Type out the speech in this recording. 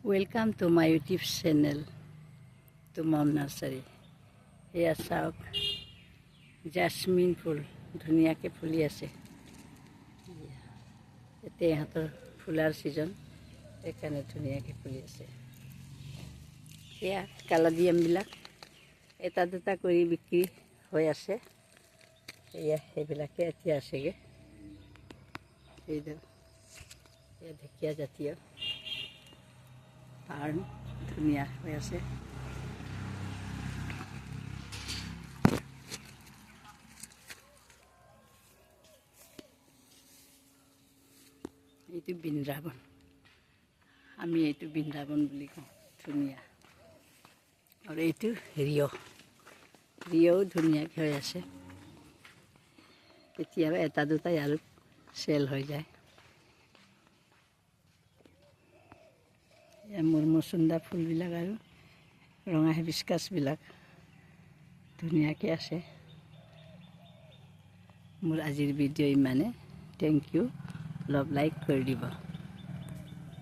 Welcome to my YouTube channel, to Mom Nursery. Here চাওক jasmine ফুল ধুনীয়াকৈ ফুলি আছে। এতিয়া ইহঁতৰ ফুলাৰ ছিজন, সেইকাৰণে ধুনীয়াকৈ ফুলি আছে। এয়া কালাডিয়ামবিলাক এটা দুটা কৰি বিক্ৰী হৈ আছে। এয়া সেইবিলাকে এতিয়া আছেগৈ। এইডাল এয়া ঢেকীয়া জাতীয় ফাৰ্ম ধুনীয়া হৈ আছে। এইটো বৃন্দাবন, আমি এইটো বৃন্দাবন বুলি কওঁ, ধুনীয়া। আৰু এইটো ৰিঅ'ও ধুনীয়াকৈ হৈ আছে। কেতিয়াবা এটা দুটাই আৰু চেল হৈ যায়। মোৰ মচুন্দা ফুলবিলাক আৰু ৰঙা হিবিস্কাছবিলাক ধুনীয়াকৈ আছে। মোৰ আজিৰ ভিডিঅ' ইমানে। Thank U. লাইক কৰি দিব।